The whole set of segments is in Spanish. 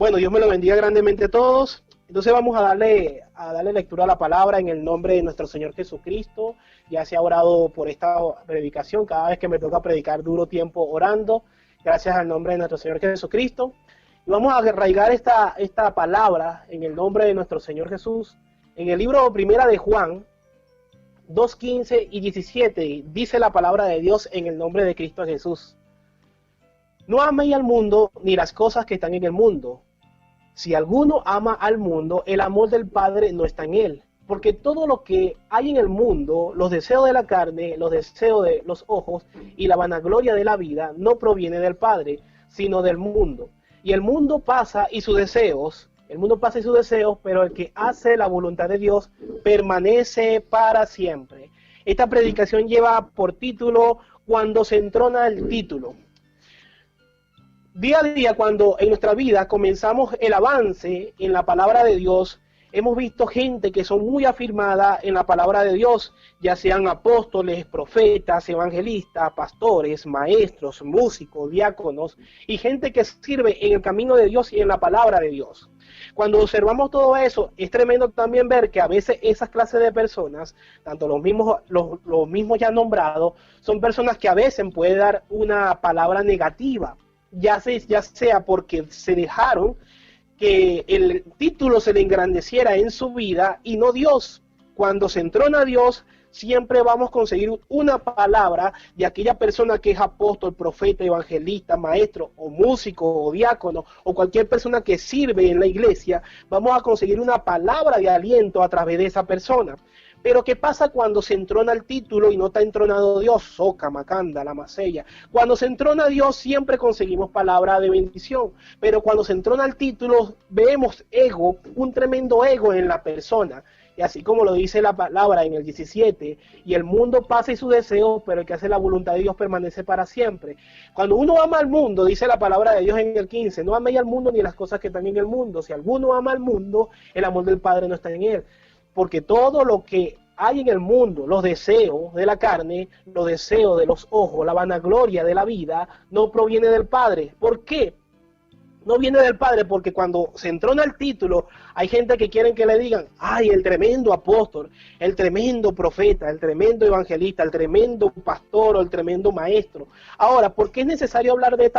Bueno, Dios me lo bendiga grandemente a todos. Entonces vamos a darle lectura a la palabra en el nombre de nuestro Señor Jesucristo. Ya se ha orado por esta predicación. Cada vez que me toca predicar duro tiempo orando. Gracias al nombre de nuestro Señor Jesucristo. Y vamos a arraigar esta palabra en el nombre de nuestro Señor Jesús. En el libro Primera de Juan 2:15 y 17 dice la palabra de Dios en el nombre de Cristo Jesús. No améis al mundo ni las cosas que están en el mundo. Si alguno ama al mundo, el amor del Padre no está en él. Porque todo lo que hay en el mundo, los deseos de la carne, los deseos de los ojos y la vanagloria de la vida, no proviene del Padre, sino del mundo. Y el mundo pasa y sus deseos, pero el que hace la voluntad de Dios permanece para siempre. Esta predicación lleva por título Cuando se entrona el título. Día a día, cuando en nuestra vida comenzamos el avance en la palabra de Dios, hemos visto gente que son muy afirmada en la palabra de Dios, ya sean apóstoles, profetas, evangelistas, pastores, maestros, músicos, diáconos, y gente que sirve en el camino de Dios y en la palabra de Dios. Cuando observamos todo eso, es tremendo también ver que a veces esas clases de personas, tanto los mismos ya nombrados, son personas que a veces pueden dar una palabra negativa, ya sea porque se dejaron que el título se le engrandeciera en su vida y no Dios. Cuando se entrona Dios, siempre vamos a conseguir una palabra de aquella persona que es apóstol, profeta, evangelista, maestro, o músico, o diácono, o cualquier persona que sirve en la iglesia. Vamos a conseguir una palabra de aliento a través de esa persona. Pero ¿qué pasa cuando se entrona el título y no está entronado Dios? Soca, Macanda, la Masella. Cuando se entrona Dios siempre conseguimos palabra de bendición. Pero cuando se entrona el título vemos ego, un tremendo ego en la persona. Y así como lo dice la palabra en el 17, y el mundo pasa y sus deseos, pero el que hace la voluntad de Dios permanece para siempre. Cuando uno ama al mundo, dice la palabra de Dios en el 15, no améis al mundo ni las cosas que están en el mundo. Si alguno ama al mundo, el amor del Padre no está en él. Porque todo lo que hay en el mundo, los deseos de la carne, los deseos de los ojos, la vanagloria de la vida, no proviene del Padre. ¿Por qué? No viene del Padre porque cuando se entrona el título, hay gente que quieren que le digan, ay, el tremendo apóstol, el tremendo profeta, el tremendo evangelista, el tremendo pastor o el tremendo maestro. Ahora, ¿por qué es necesario hablar de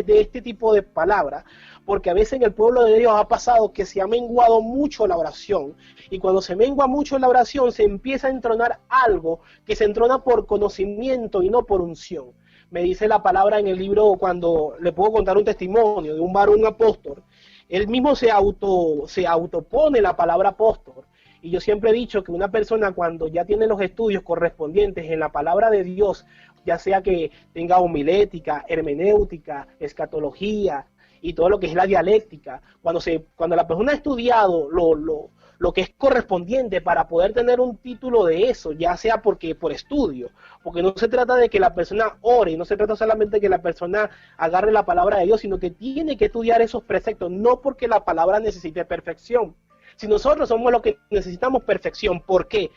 este tipo de palabras? Porque a veces en el pueblo de Dios ha pasado que se ha menguado mucho la oración, y cuando se mengua mucho la oración se empieza a entronar algo que se entrona por conocimiento y no por unción. Me dice la palabra en el libro, cuando le puedo contar un testimonio de un varón apóstol, él mismo se autopone la palabra apóstol. Y yo siempre he dicho que una persona cuando ya tiene los estudios correspondientes en la palabra de Dios, ya sea que tenga homilética, hermenéutica, escatología y todo lo que es la dialéctica, cuando la persona ha estudiado lo que es correspondiente para poder tener un título de eso, ya sea por estudio, porque no se trata de que la persona ore, no se trata solamente de que la persona agarre la palabra de Dios, sino que tiene que estudiar esos preceptos, no porque la palabra necesite perfección. Si nosotros somos los que necesitamos perfección, ¿por qué?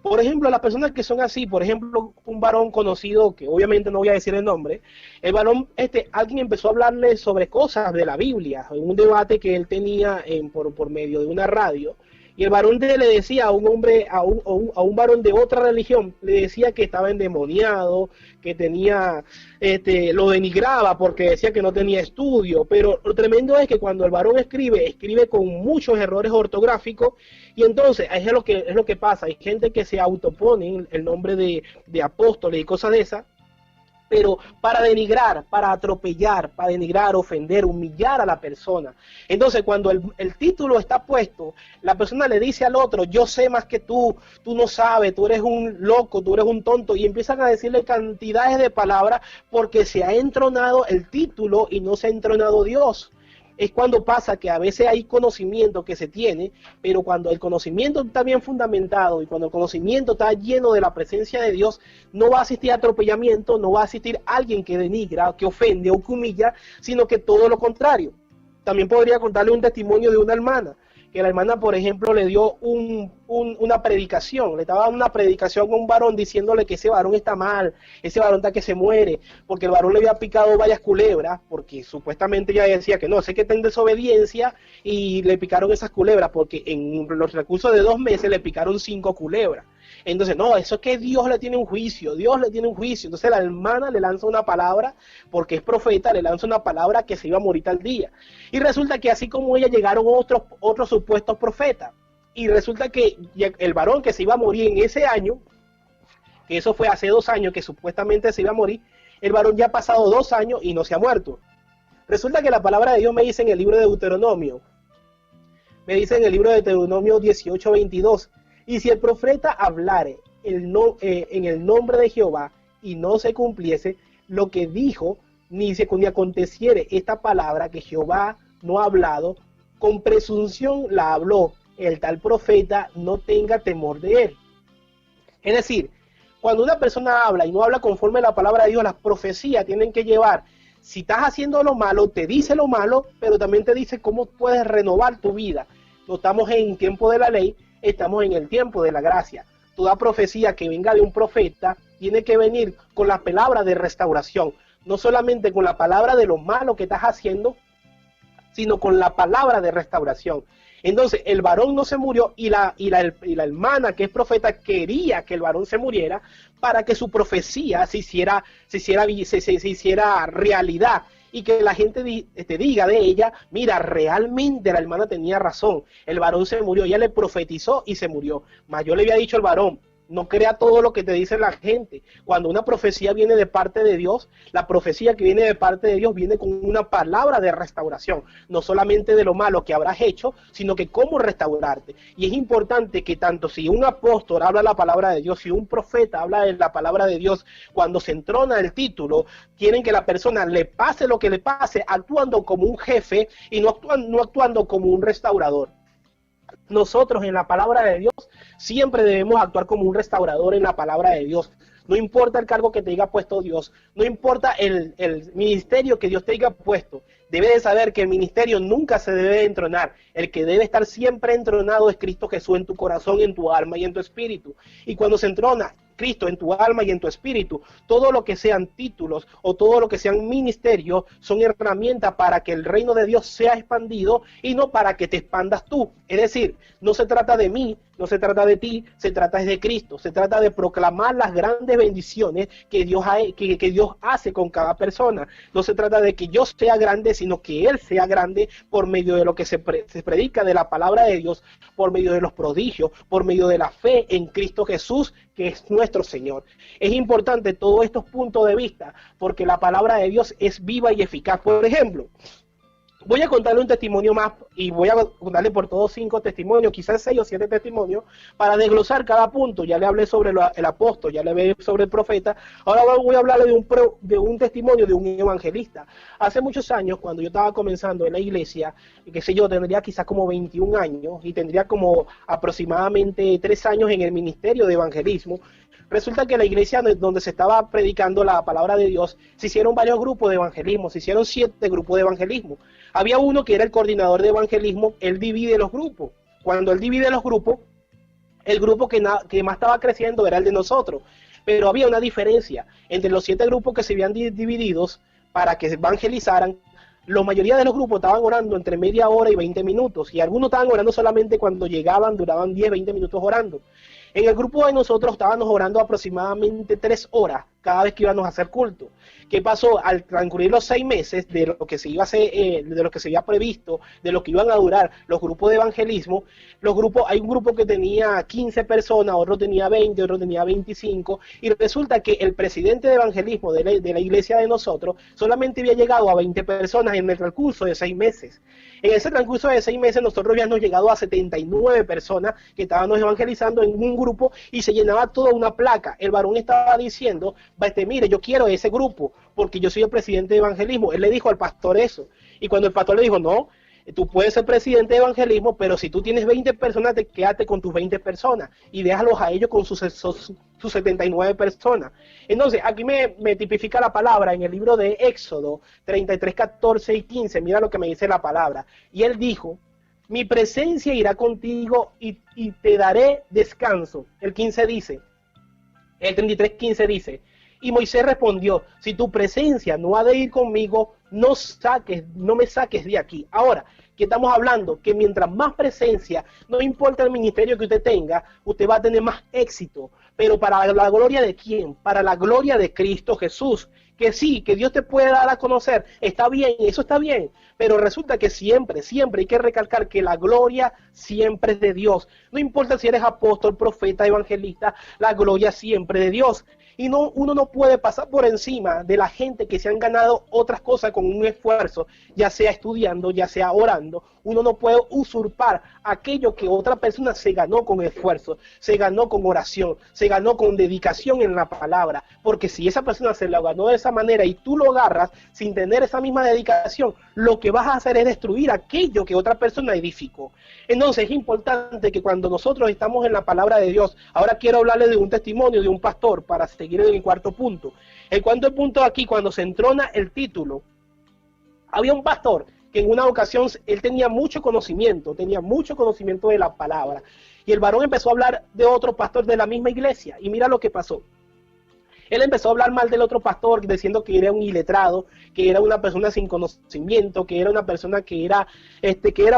Por ejemplo, las personas que son así, por ejemplo, un varón conocido, que obviamente no voy a decir el nombre, el varón, alguien empezó a hablarle sobre cosas de la Biblia, en un debate que él tenía por medio de una radio, y el varón le decía a un hombre, a un varón de otra religión, le decía que estaba endemoniado, que tenía, lo denigraba porque decía que no tenía estudio, pero lo tremendo es que cuando el varón escribe con muchos errores ortográficos, y entonces es lo que pasa, hay gente que se autopone el nombre de apóstoles y cosas de esas, pero para denigrar, para atropellar, para denigrar, ofender, humillar a la persona. Entonces cuando el título está puesto, la persona le dice al otro, yo sé más que tú no sabes, tú eres un loco, tú eres un tonto, y empiezan a decirle cantidades de palabras porque se ha entronado el título y no se ha entronado Dios. Es cuando pasa que a veces hay conocimiento que se tiene, pero cuando el conocimiento está bien fundamentado y cuando el conocimiento está lleno de la presencia de Dios, no va a existir atropellamiento, no va a existir alguien que denigra, que ofende o que humilla, sino que todo lo contrario. También podría contarle un testimonio de una hermana que la hermana, por ejemplo, le dio una predicación, le estaba dando una predicación a un varón diciéndole que ese varón está mal, ese varón está que se muere, porque el varón le había picado varias culebras, porque supuestamente ella decía que no, sé que está en desobediencia y le picaron esas culebras, porque en los recursos de 2 meses le picaron 5 culebras. Entonces, no, eso es que Dios le tiene un juicio, Dios le tiene un juicio. Entonces la hermana le lanza una palabra, porque es profeta, le lanza una palabra que se iba a morir tal día. Y resulta que así como ella llegaron otros supuestos profetas. Y resulta que el varón que se iba a morir en ese año, que eso fue hace 2 años que supuestamente se iba a morir, el varón ya ha pasado 2 años y no se ha muerto. Resulta que la palabra de Dios me dice en el libro de Deuteronomio, me dice en el libro de Deuteronomio 18:22, y si el profeta hablare en el nombre de Jehová y no se cumpliese lo que dijo, ni aconteciere esta palabra que Jehová no ha hablado, con presunción la habló el tal profeta, no tenga temor de él. Es decir, cuando una persona habla y no habla conforme a la palabra de Dios, las profecías tienen que llevar, si estás haciendo lo malo, te dice lo malo, pero también te dice cómo puedes renovar tu vida. No estamos en tiempo de la ley, estamos en el tiempo de la gracia. Toda profecía que venga de un profeta tiene que venir con la palabra de restauración, no solamente con la palabra de lo malo que estás haciendo, sino con la palabra de restauración. Entonces el varón no se murió y la hermana que es profeta quería que el varón se muriera para que su profecía se hiciera realidad y que la gente diga de ella, mira, realmente la hermana tenía razón, el varón se murió, ella le profetizó y se murió. Mas yo le había dicho al varón, no crea todo lo que te dice la gente. Cuando una profecía viene de parte de Dios, la profecía que viene de parte de Dios viene con una palabra de restauración, no solamente de lo malo que habrás hecho, sino que cómo restaurarte. Y es importante que tanto si un apóstol habla la palabra de Dios, si un profeta habla de la palabra de Dios, cuando se entrona el título, quieren que la persona le pase lo que le pase, actuando como un jefe y no actuando como un restaurador. Nosotros en la palabra de Dios siempre debemos actuar como un restaurador en la palabra de Dios. No importa el cargo que te haya puesto Dios, no importa el ministerio que Dios te haya puesto, debes de saber que el ministerio nunca se debe entronar. El que debe estar siempre entronado es Cristo Jesús en tu corazón, en tu alma y en tu espíritu. Y cuando se entrona Cristo en tu alma y en tu espíritu, todo lo que sean títulos o todo lo que sean ministerios son herramientas para que el reino de Dios sea expandido y no para que te expandas tú. Es decir, no se trata de mí, no se trata de ti, se trata de Cristo, se trata de proclamar las grandes bendiciones que Dios hace con cada persona. No se trata de que yo sea grande, sino que Él sea grande por medio de lo que se predica de la palabra de Dios, por medio de los prodigios, por medio de la fe en Cristo Jesús, que es nuestro Señor. Es importante todos estos puntos de vista, porque la palabra de Dios es viva y eficaz. Por ejemplo, voy a contarle un testimonio más y voy a contarle por todos 5 testimonios, quizás 6 o 7 testimonios, para desglosar cada punto. Ya le hablé sobre el apóstol, ya le hablé sobre el profeta, ahora voy a hablarle de un testimonio de un evangelista. Hace muchos años, cuando yo estaba comenzando en la iglesia, qué sé yo, tendría quizás como 21 años y tendría como aproximadamente 3 años en el ministerio de evangelismo. Resulta que la iglesia donde se estaba predicando la palabra de Dios, se hicieron varios grupos de evangelismo, se hicieron 7 grupos de evangelismo. Había uno que era el coordinador de evangelismo, él divide los grupos. Cuando él divide los grupos, el grupo que más estaba creciendo era el de nosotros. Pero había una diferencia entre los 7 grupos que se habían divididos para que evangelizaran. La mayoría de los grupos estaban orando entre media hora y 20 minutos, y algunos estaban orando solamente cuando llegaban, duraban 10, 20 minutos orando. En el grupo de nosotros estábamos orando aproximadamente 3 horas cada vez que íbamos a hacer culto. ¿Qué pasó? Al transcurrir los 6 meses de lo que se iba a hacer, de lo que se había previsto, de lo que iban a durar los grupos de evangelismo, hay un grupo que tenía 15 personas, otro tenía 20, otro tenía 25, y resulta que el presidente de evangelismo de la iglesia de nosotros solamente había llegado a 20 personas en el transcurso de 6 meses. En ese transcurso de 6 meses nosotros habíamos llegado a 79 personas que estábamos evangelizando en un grupo y se llenaba toda una placa. El varón estaba diciendo, mire, yo quiero ese grupo porque yo soy el presidente de evangelismo. Él le dijo al pastor eso. Y cuando el pastor le dijo, no, tú puedes ser presidente de evangelismo, pero si tú tienes 20 personas, quédate con tus 20 personas y déjalos a ellos con sus 79 personas. Entonces, aquí me tipifica la palabra en el libro de Éxodo 33, 14 y 15. Mira lo que me dice la palabra. Y él dijo, mi presencia irá contigo y te daré descanso. El 15 dice, el 33:15 dice, y Moisés respondió, si tu presencia no ha de ir conmigo, no me saques de aquí. Ahora, ¿qué estamos hablando? Que mientras más presencia, no importa el ministerio que usted tenga, usted va a tener más éxito. Pero ¿para la gloria de quién? Para la gloria de Cristo Jesús. Que sí, que Dios te puede dar a conocer, está bien, eso está bien, pero resulta que siempre hay que recalcar que la gloria siempre es de Dios. No importa si eres apóstol, profeta, evangelista, la gloria siempre es de Dios. Y uno no puede pasar por encima de la gente que se han ganado otras cosas con un esfuerzo, ya sea estudiando, ya sea orando. Uno no puede usurpar aquello que otra persona se ganó con esfuerzo, se ganó con oración, se ganó con dedicación en la palabra. Porque si esa persona se lo ganó de esa manera y tú lo agarras sin tener esa misma dedicación, lo que vas a hacer es destruir aquello que otra persona edificó. Entonces es importante que cuando nosotros estamos en la palabra de Dios, ahora quiero hablarle de un testimonio de un pastor para seguir en el cuarto punto. El cuarto punto aquí, cuando se entrona el título, había un pastor que en una ocasión él tenía mucho conocimiento de la palabra, y el varón empezó a hablar de otro pastor de la misma iglesia, y mira lo que pasó. Él empezó a hablar mal del otro pastor, diciendo que era un iletrado, que era una persona sin conocimiento, que era una persona que era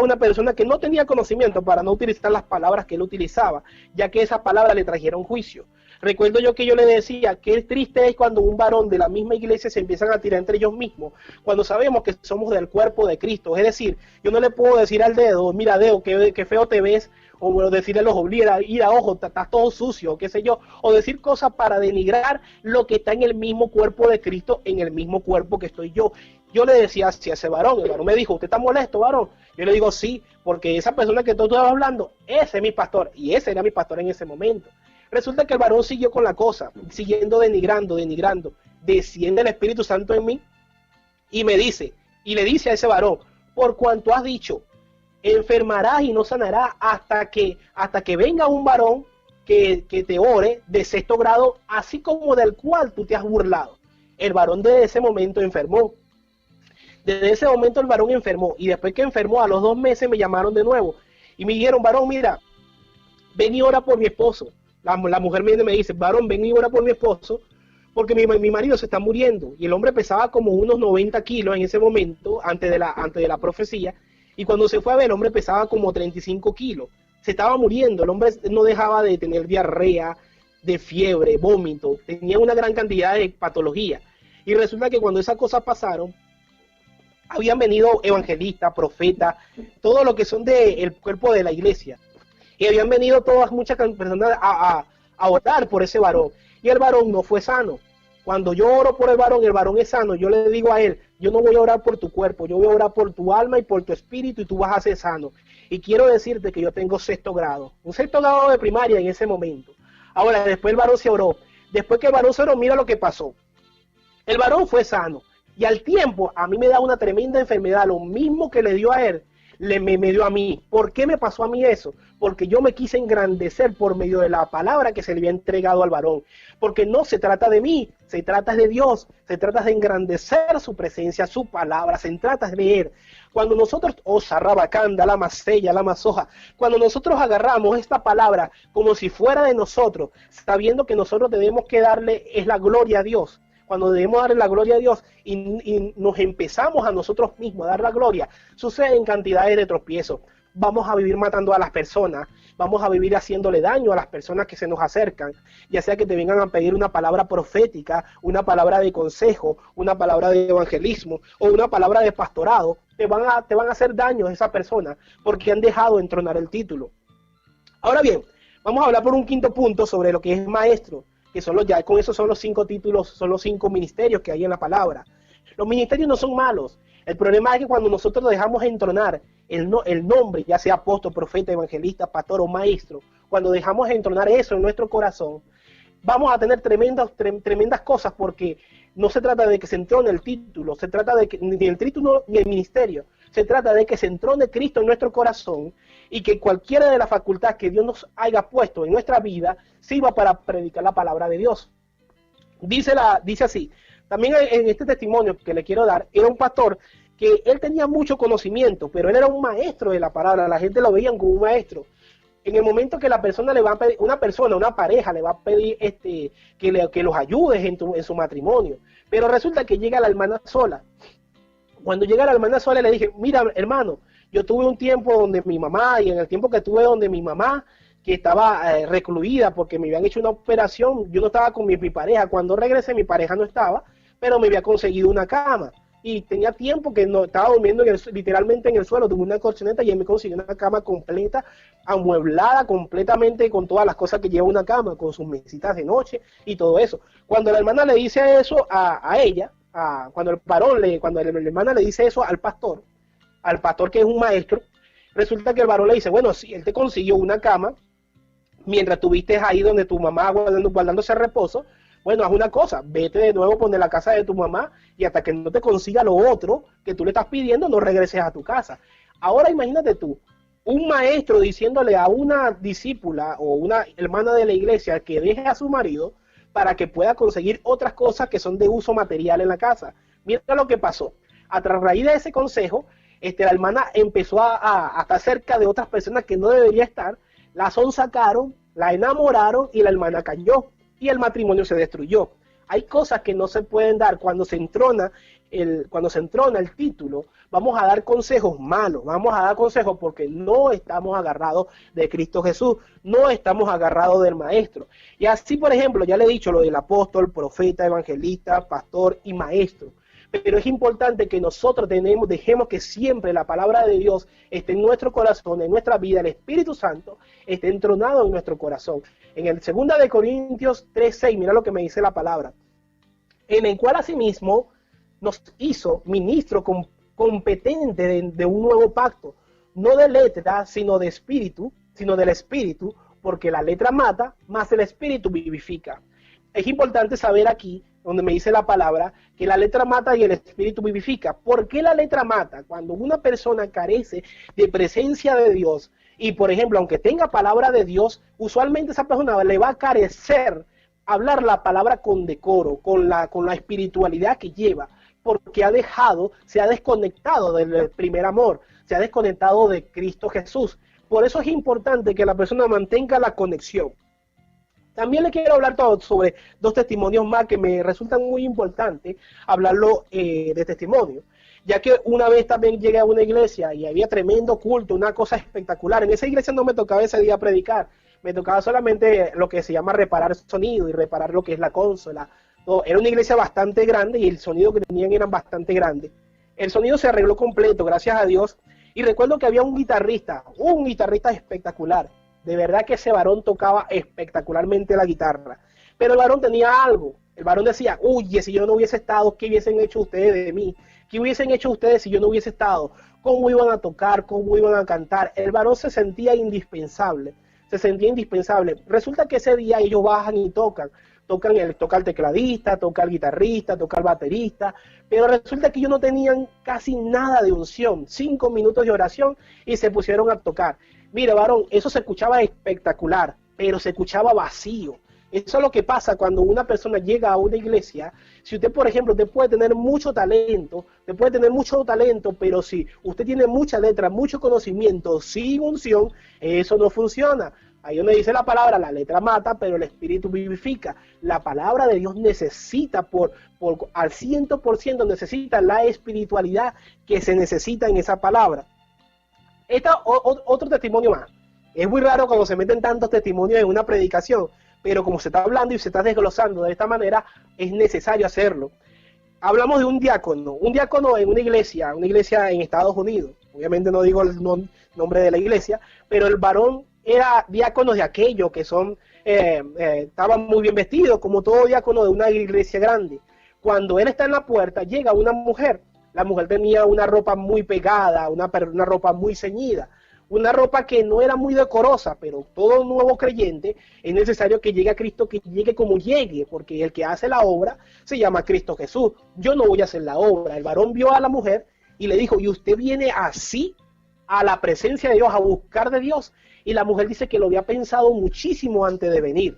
una persona que no tenía conocimiento, para no utilizar las palabras que él utilizaba, ya que esas palabras le trajeron juicio. Recuerdo yo que yo le decía que es triste es cuando un varón de la misma iglesia se empiezan a tirar entre ellos mismos, cuando sabemos que somos del cuerpo de Cristo. Es decir, yo no le puedo decir al dedo, mira dedo, qué feo te ves, o decirle a los ojo, ir a ojo, estás todo sucio, qué sé yo, o decir cosas para denigrar lo que está en el mismo cuerpo de Cristo, en el mismo cuerpo que estoy yo. Yo le decía así a ese varón, el varón me dijo, ¿usted está molesto, varón? Yo le digo, sí, porque esa persona que tú estabas hablando, ese es mi pastor, y ese era mi pastor en ese momento. Resulta que el varón siguió con la cosa, siguiendo denigrando, desciende el Espíritu Santo en mí, y me dice, y le dice a ese varón, por cuanto has dicho, enfermarás y no sanarás hasta que venga un varón que te ore de 6º grado, así como del cual tú te has burlado. El varón desde ese momento enfermó. Desde ese momento el varón enfermó, y después que enfermó, a los 2 meses me llamaron de nuevo, y me dijeron, varón, mira, ven y ora por mi esposo. La mujer me dice, varón, ven y ora por mi esposo, porque mi marido se está muriendo. Y el hombre pesaba como unos 90 kilos en ese momento, antes de la profecía, y cuando se fue a ver, el hombre pesaba como 35 kilos. Se estaba muriendo, el hombre no dejaba de tener diarrea, de fiebre, vómito, tenía una gran cantidad de patología. Y resulta que cuando esas cosas pasaron, habían venido evangelistas, profetas, todo lo que son del cuerpo de la iglesia. Y habían venido muchas personas a orar por ese varón. Y el varón no fue sano. Cuando yo oro por el varón es sano. Yo le digo a él, yo no voy a orar por tu cuerpo, yo voy a orar por tu alma y por tu espíritu, y tú vas a ser sano. Y quiero decirte que yo tengo 6º grado, un 6º grado de primaria en ese momento. Ahora, después el varón se oró. Después que el varón se oró, mira lo que pasó. El varón fue sano. Y al tiempo, a mí me da una tremenda enfermedad, lo mismo que le dio a él, me dio a mí. ¿Por qué me pasó a mí eso? Porque yo me quise engrandecer por medio de la palabra que se le había entregado al varón. Porque no se trata de mí, se trata de Dios, se trata de engrandecer su presencia, su palabra, se trata de Él. Cuando nosotros, sarrabacanda, la masella, la masoja, cuando nosotros agarramos esta palabra como si fuera de nosotros, sabiendo que nosotros debemos que darle es la gloria a Dios, cuando debemos darle la gloria a Dios y nos empezamos a nosotros mismos a dar la gloria, suceden cantidades de tropiezos. Vamos a vivir matando a las personas, vamos a vivir haciéndole daño a las personas que se nos acercan, ya sea que te vengan a pedir una palabra profética, una palabra de consejo, una palabra de evangelismo o una palabra de pastorado. Te van a hacer daño a esa persona porque han dejado entronar el título. Ahora bien, vamos a hablar por un quinto punto sobre lo que es maestro, que con eso son los 5 títulos, son los 5 ministerios que hay en la palabra. Los ministerios no son malos. El problema es que cuando nosotros dejamos entronar el nombre, ya sea apóstol, profeta, evangelista, pastor o maestro, cuando dejamos entronar eso en nuestro corazón, vamos a tener tremendas cosas, porque no se trata de que se entrone el título, se trata de que ni el título ni el ministerio, se trata de que se entrone Cristo en nuestro corazón y que cualquiera de las facultades que Dios nos haya puesto en nuestra vida sirva para predicar la palabra de Dios. Dice así, también en este testimonio que le quiero dar, era un pastor que él tenía mucho conocimiento, pero él era un maestro de la palabra, la gente lo veía como un maestro. En el momento que la persona le va a pedir, una pareja le va a pedir que los ayudes en su matrimonio, pero resulta que llega la hermana sola. Cuando llega la hermana sola le dije, mira hermano, yo tuve un tiempo donde mi mamá, y en el tiempo que tuve donde mi mamá, que estaba recluida porque me habían hecho una operación, yo no estaba con mi pareja, cuando regresé mi pareja no estaba, pero me había conseguido una cama, y tenía tiempo que no estaba durmiendo literalmente en el suelo, tuve una colchoneta y él me consiguió una cama completa, amueblada completamente con todas las cosas que lleva una cama, con sus mesitas de noche y todo eso. Cuando la hermana le dice eso a ella, cuando la hermana le dice eso al pastor que es un maestro, resulta que el varón le dice, bueno, si él te consiguió una cama, mientras estuviste ahí donde tu mamá guardándose reposo, bueno, haz una cosa, vete de nuevo, ponte la casa de tu mamá y hasta que no te consiga lo otro que tú le estás pidiendo, no regreses a tu casa. Ahora imagínate tú, un maestro diciéndole a una discípula o una hermana de la iglesia que deje a su marido para que pueda conseguir otras cosas que son de uso material en la casa. Mira lo que pasó. A raíz de ese consejo, la hermana empezó a estar cerca de otras personas que no debería estar, la sonsacaron, la enamoraron y la hermana cayó. Y el matrimonio se destruyó. Hay cosas que no se pueden dar cuando se entrona el título. Vamos a dar consejos malos, vamos a dar consejos porque no estamos agarrados de Cristo Jesús, no estamos agarrados del maestro. Y así, por ejemplo, ya le he dicho lo del apóstol, profeta, evangelista, pastor y maestro. Pero es importante que nosotros dejemos que siempre la palabra de Dios esté en nuestro corazón, en nuestra vida, el Espíritu Santo esté entronado en nuestro corazón. En el 2 de Corintios 3:6, mira lo que me dice la palabra, en el cual asimismo nos hizo ministro competente de un nuevo pacto, no de letra, sino del Espíritu, porque la letra mata, más el Espíritu vivifica. Es importante saber aquí, donde me dice la palabra, que la letra mata y el Espíritu vivifica. ¿Por qué la letra mata? Cuando una persona carece de presencia de Dios, y por ejemplo, aunque tenga palabra de Dios, usualmente esa persona le va a carecer hablar la palabra con decoro, con la espiritualidad que lleva, porque se ha desconectado del primer amor, se ha desconectado de Cristo Jesús. Por eso es importante que la persona mantenga la conexión. También le quiero hablar sobre dos testimonios más que me resultan muy importantes hablarlo de testimonio, ya que una vez también llegué a una iglesia y había tremendo culto, una cosa espectacular. En esa iglesia no me tocaba ese día predicar, me tocaba solamente lo que se llama reparar sonido y reparar lo que es la consola. Era una iglesia bastante grande y el sonido que tenían eran bastante grandes. El sonido se arregló completo, gracias a Dios, y recuerdo que había un guitarrista espectacular. De verdad que ese varón tocaba espectacularmente la guitarra. Pero el varón tenía algo. El varón decía, oye, si yo no hubiese estado, ¿qué hubiesen hecho ustedes de mí? ¿Qué hubiesen hecho ustedes si yo no hubiese estado? ¿Cómo iban a tocar? ¿Cómo iban a cantar? El varón se sentía indispensable. Resulta que ese día ellos bajan y tocan. Toca el tecladista, toca el guitarrista, toca el baterista, pero resulta que ellos no tenían casi nada de unción, 5 minutos de oración y se pusieron a tocar. Mira, varón, eso se escuchaba espectacular, pero se escuchaba vacío. Eso es lo que pasa cuando una persona llega a una iglesia. Si usted, por ejemplo, usted puede tener mucho talento, pero si usted tiene mucha letra, mucho conocimiento, sin unción, eso no funciona. Ahí donde dice la palabra, la letra mata, pero el Espíritu vivifica. La palabra de Dios necesita, al 100% necesita la espiritualidad que se necesita en esa palabra. Otro testimonio más. Es muy raro cuando se meten tantos testimonios en una predicación, pero como se está hablando y se está desglosando de esta manera, es necesario hacerlo. Hablamos de un diácono en una iglesia en Estados Unidos. Obviamente no digo el nombre de la iglesia, pero el varón era diácono de aquellos que estaban muy bien vestidos, como todo diácono de una iglesia grande. Cuando él está en la puerta, llega una mujer. La mujer tenía una ropa muy pegada, una ropa muy ceñida, una ropa que no era muy decorosa, pero todo nuevo creyente es necesario que llegue a Cristo, que llegue como llegue, porque el que hace la obra se llama Cristo Jesús. Yo no voy a hacer la obra. El varón vio a la mujer y le dijo, ¿y usted viene así a la presencia de Dios, a buscar de Dios? Y la mujer dice que lo había pensado muchísimo antes de venir.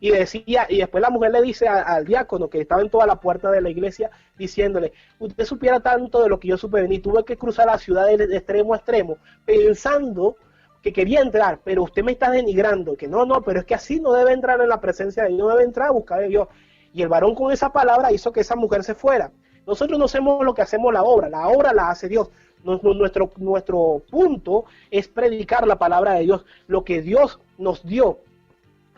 Y decía, y después la mujer le dice al diácono que estaba en toda la puerta de la iglesia, diciéndole, usted supiera tanto de lo que yo supe venir, tuve que cruzar la ciudad de extremo a extremo, pensando que quería entrar, pero usted me está denigrando, que no, pero es que así no debe entrar en la presencia de Dios, no debe entrar a buscar de Dios. Y el varón con esa palabra hizo que esa mujer se fuera. Nosotros no hacemos lo que hacemos la obra la hace Dios. Nuestro punto es predicar la palabra de Dios, lo que Dios nos dio.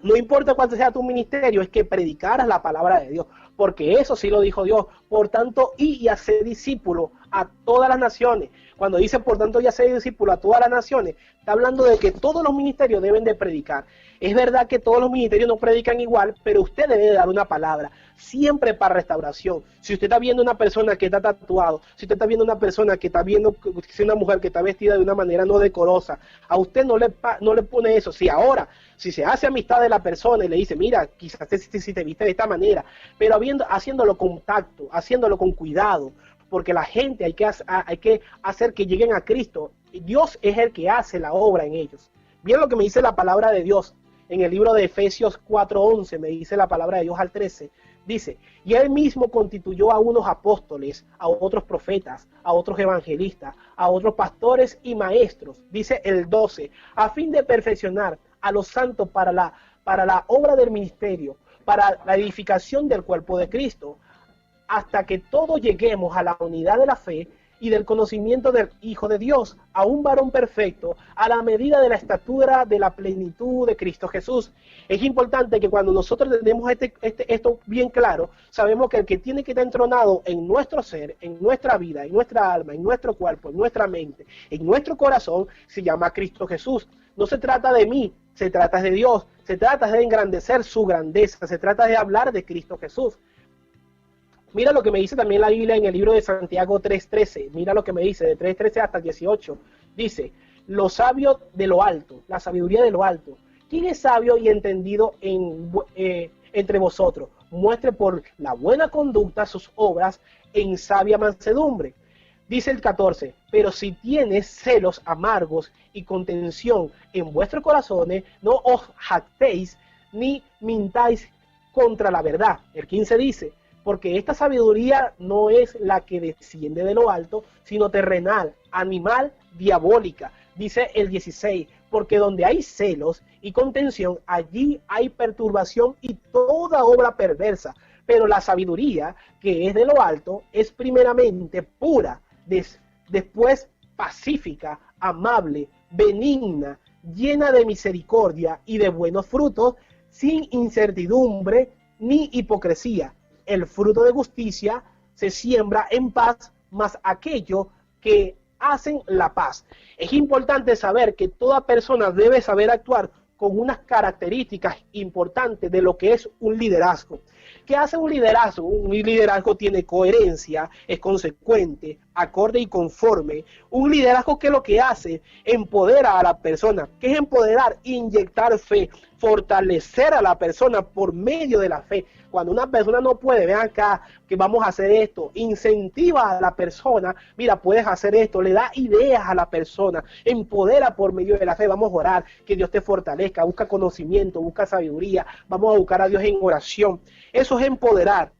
No importa cuál sea tu ministerio, es que predicaras la palabra de Dios, porque eso sí lo dijo Dios. Por tanto, y hacer discípulos a todas las naciones. Cuando dice, por tanto, y hacer discípulos a todas las naciones, está hablando de que todos los ministerios deben de predicar. Es verdad que todos los ministerios no predican igual, pero usted debe dar una palabra, siempre para restauración. Si usted está viendo una persona que está tatuado, si usted está viendo una persona que está viendo, si es una mujer que está vestida de una manera no decorosa, a usted no le pone eso. Si ahora, si se hace amistad de la persona y le dice, mira, quizás si te viste de esta manera, pero haciéndolo con tacto, haciéndolo con cuidado, porque la gente hay que hacer que lleguen a Cristo. Dios es el que hace la obra en ellos. Bien lo que me dice la palabra de Dios en el libro de Efesios 4:11, me dice la palabra de Dios al 13, dice, y él mismo constituyó a unos apóstoles, a otros profetas, a otros evangelistas, a otros pastores y maestros, dice el 12, a fin de perfeccionar a los santos para la obra del ministerio, para la edificación del cuerpo de Cristo, hasta que todos lleguemos a la unidad de la fe y del conocimiento del Hijo de Dios, a un varón perfecto, a la medida de la estatura de la plenitud de Cristo Jesús. Es importante que cuando nosotros tenemos esto bien claro, sabemos que el que tiene que estar entronado en nuestro ser, en nuestra vida, en nuestra alma, en nuestro cuerpo, en nuestra mente, en nuestro corazón, se llama Cristo Jesús. No se trata de mí, se trata de Dios, se trata de engrandecer su grandeza, se trata de hablar de Cristo Jesús. Mira lo que me dice también la Biblia en el libro de Santiago 3:13. Mira lo que me dice, de 3:13 hasta 18. Dice, los sabios de lo alto, la sabiduría de lo alto. ¿Quién es sabio y entendido entre vosotros? Muestre por la buena conducta sus obras en sabia mansedumbre. Dice el 14, pero si tienes celos amargos y contención en vuestros corazones, no os jactéis ni mintáis contra la verdad. El 15 dice, porque esta sabiduría no es la que desciende de lo alto, sino terrenal, animal, diabólica. Dice el 16, porque donde hay celos y contención, allí hay perturbación y toda obra perversa. Pero la sabiduría que es de lo alto es primeramente pura, después pacífica, amable, benigna, llena de misericordia y de buenos frutos, sin incertidumbre ni hipocresía. El fruto de justicia se siembra en paz, mas aquello que hacen la paz. Es importante saber que toda persona debe saber actuar con unas características importantes de lo que es un liderazgo. ¿Qué hace un liderazgo? Un liderazgo tiene coherencia, es consecuente, acorde y conforme. Un liderazgo que lo que hace, empodera a la persona. ¿Qué es empoderar? Inyectar fe, fortalecer a la persona por medio de la fe. Cuando una persona no puede, ven acá, que vamos a hacer esto, incentiva a la persona, mira, puedes hacer esto, le da ideas a la persona, empodera por medio de la fe, vamos a orar, que Dios te fortalezca, busca conocimiento, busca sabiduría, vamos a buscar a Dios en oración. Eso es empoderar.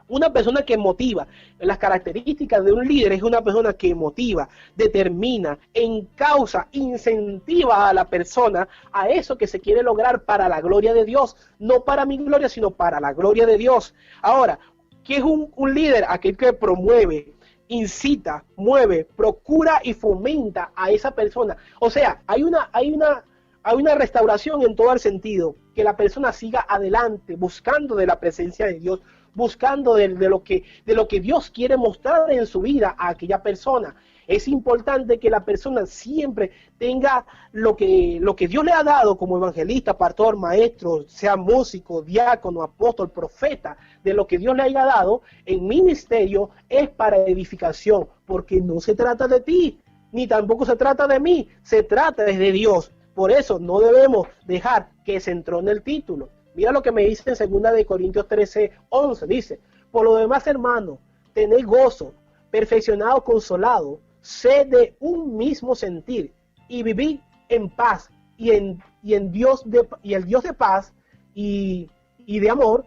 Una persona que motiva, las características de un líder es una persona que motiva, determina, encausa, incentiva a la persona a eso que se quiere lograr para la gloria de Dios, no para mi gloria, sino para la gloria de Dios. Ahora, ¿qué es un líder? Aquel que promueve, incita, mueve, procura y fomenta a esa persona. O sea, hay una restauración en todo el sentido, que la persona siga adelante, buscando de la presencia de Dios, buscando de lo que Dios quiere mostrar en su vida a aquella persona. Es importante que la persona siempre tenga lo que Dios le ha dado como evangelista, pastor, maestro, sea músico, diácono, apóstol, profeta, de lo que Dios le haya dado en ministerio es para edificación, porque no se trata de ti, ni tampoco se trata de mí, se trata de Dios. Por eso no debemos dejar que se entrone el título. Mira lo que me dice en 2 de Corintios 13:11, dice, por lo demás, hermano, tened gozo, perfeccionado, consolado, sed de un mismo sentir, y vivid en paz, y el Dios de paz y de amor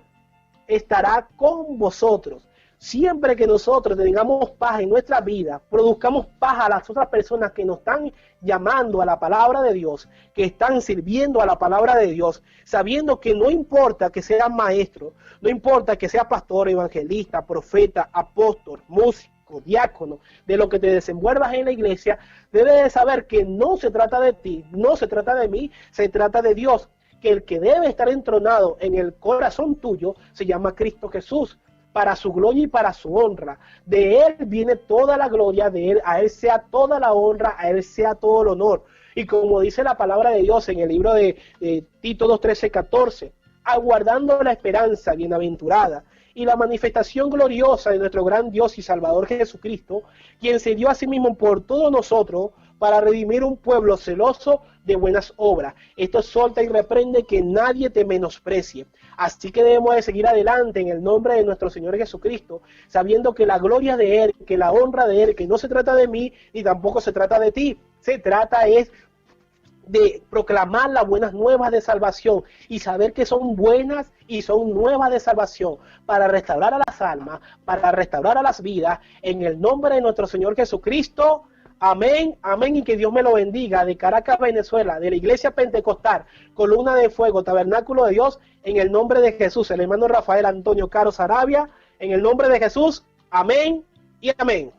estará con vosotros. Siempre que nosotros tengamos paz en nuestra vida, produzcamos paz a las otras personas que nos están llamando a la palabra de Dios, que están sirviendo a la palabra de Dios, sabiendo que no importa que seas maestro, no importa que seas pastor, evangelista, profeta, apóstol, músico, diácono, de lo que te desenvuelvas en la iglesia, debes de saber que no se trata de ti, no se trata de mí, se trata de Dios, que el que debe estar entronado en el corazón tuyo se llama Cristo Jesús, para su gloria y para su honra. De Él viene toda la gloria, de Él, a Él sea toda la honra, a Él sea todo el honor. Y como dice la palabra de Dios en el libro de Tito 2, 13, 14, aguardando la esperanza bienaventurada y la manifestación gloriosa de nuestro gran Dios y Salvador Jesucristo, quien se dio a sí mismo por todos nosotros para redimir un pueblo celoso de buenas obras. Esto exhorta y reprende que nadie te menosprecie. Así que debemos de seguir adelante en el nombre de nuestro Señor Jesucristo, sabiendo que la gloria de Él, que la honra de Él, que no se trata de mí, ni tampoco se trata de ti. Se trata es de proclamar las buenas nuevas de salvación y saber que son buenas y son nuevas de salvación para restaurar a las almas, para restaurar a las vidas, en el nombre de nuestro Señor Jesucristo. Amén, amén, y que Dios me lo bendiga. De Caracas, Venezuela, de la Iglesia Pentecostal, Columna de Fuego, Tabernáculo de Dios, en el nombre de Jesús, el hermano Rafael Antonio Caro Sarabia, en el nombre de Jesús, amén y amén.